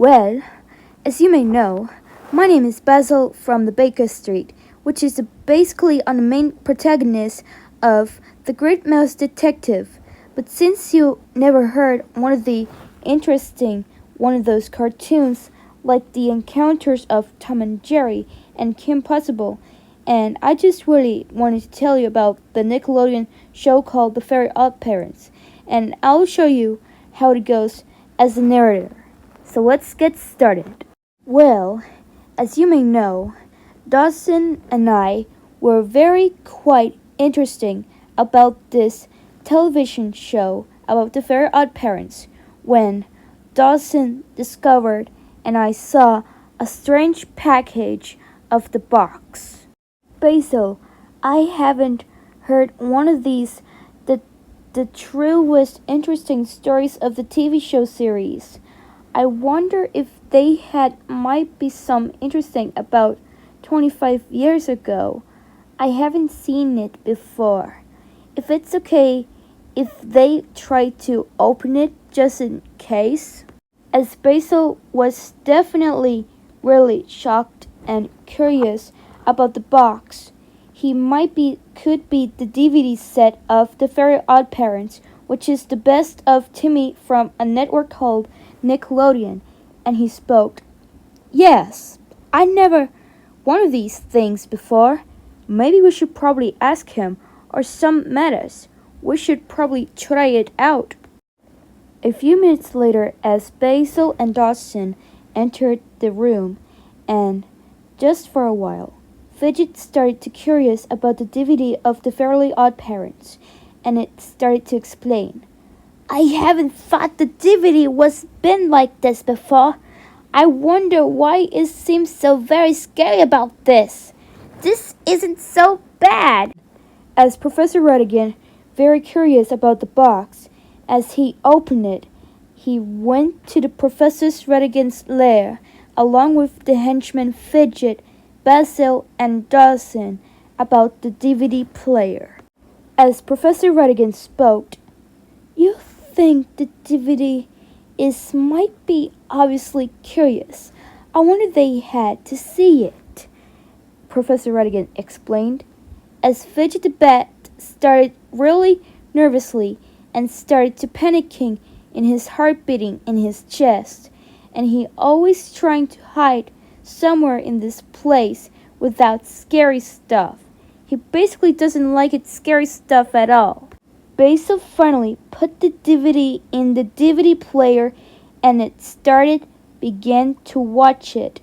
Well, as you may know, my name is Basil from the Baker Street, which is basically on the main protagonist of The Great Mouse Detective. But since you never heard one of those cartoons like the encounters of Tom and Jerry and Kim Possible, and I just really wanted to tell you about the Nickelodeon show called The Very Oddparents, and I'll show you how it goes as the narrator. So let's get started. Well, as you may know, Dawson and I were quite interesting about this television show about the Very Oddparents when Dawson discovered and I saw a strange package of the box. Basil, I haven't heard one of these the truest interesting stories of the TV show series. I wonder if they might be some interesting about 25 years ago. I haven't seen it before. If it's okay if they try to open it just in case. As Basil was definitely really shocked and curious about the box, he could be the DVD set of The Very Oddparents, which is the best of Timmy from a network called Nickelodeon, and he spoke. Yes, I never one of these things before. Maybe we should probably ask him, or some matters. We should probably try it out. A few minutes later, as Basil and Dawson entered the room, and just for a while, Fidget started to curious about the DVD of The Very Oddparents, and it started to explain. I haven't thought the DVD was been like this before. I wonder why it seems so very scary about this. This isn't so bad. As Professor Ratigan, very curious about the box, as he opened it, he went to the Professor Ratigan's lair, along with the henchmen Fidget, Basil, and Dawson, about the DVD player. As Professor Ratigan spoke, you think the DVD might be obviously curious. I wonder they had to see it, Professor Ratigan explained, as Fidget the Bat started really nervously and started to panicking in his heart beating in his chest, and he always trying to hide somewhere in this place without scary stuff. He basically doesn't like it scary stuff at all. Basil finally put the DVD in the DVD player and it began to watch it.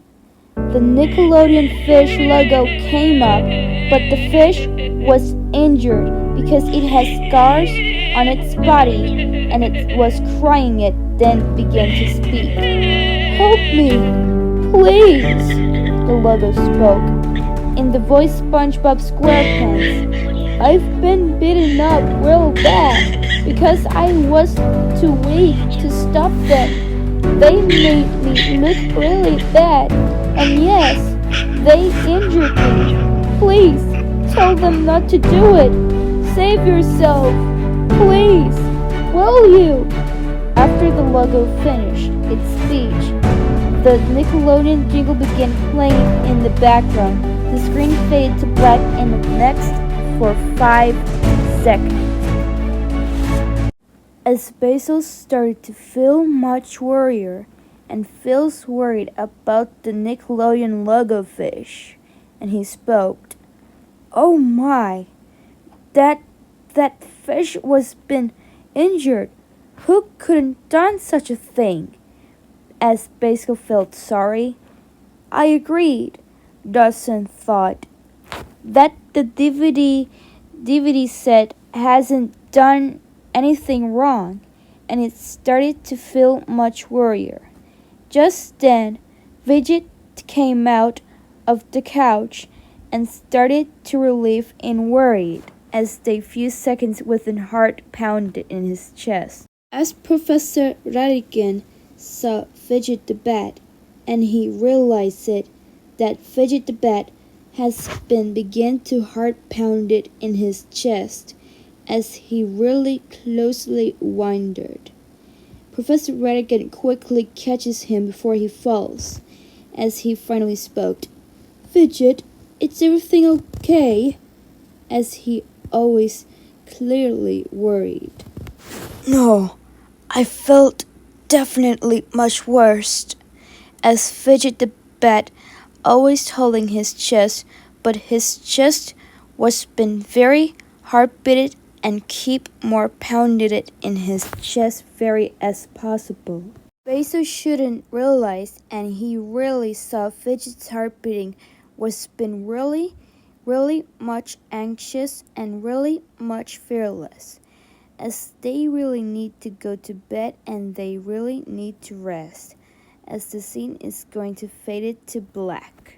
The Nickelodeon Fish logo came up, but the fish was injured because it has scars on its body and it was crying. It then began to speak. Help me, please, the logo spoke. In the voice SpongeBob SquarePants, I've been beaten up real bad because I was too weak to stop them. They made me look really bad, and yes, they injured me. Please, tell them not to do it. Save yourself, please, will you? After the logo finished its speech, the Nickelodeon jingle began playing in the background. The screen faded to black in the next for 5 seconds. As Basil started to feel much worrier and feels worried about the Nickelodeon Logo Fish, and he spoke. Oh my, that fish was been injured. Who couldn't done such a thing? As Basil felt sorry. I agreed, Dawson thought. That the DVD set hasn't done anything wrong, and it started to feel much worrier. Just then, Fidget came out of the couch and started to relieve and worried as they few seconds with a heart pounded in his chest. As Professor Ratigan saw Fidget the Bat, and he realized that Fidget the Bat began to heart pounded in his chest as he really closely wondered. Professor Ratigan quickly catches him before he falls. As he finally spoke, "Fidget, is everything okay?" As he always clearly worried. "No, I felt definitely much worse." As Fidget the bat, always holding his chest, but his chest was been very hard beaten and keep more pounded it in his chest very as possible. Basil shouldn't realize, and he really saw Fidget's heart beating was been really, really much anxious and really much fearless, as they really need to go to bed and they really need to rest, as the scene is going to fade it to black.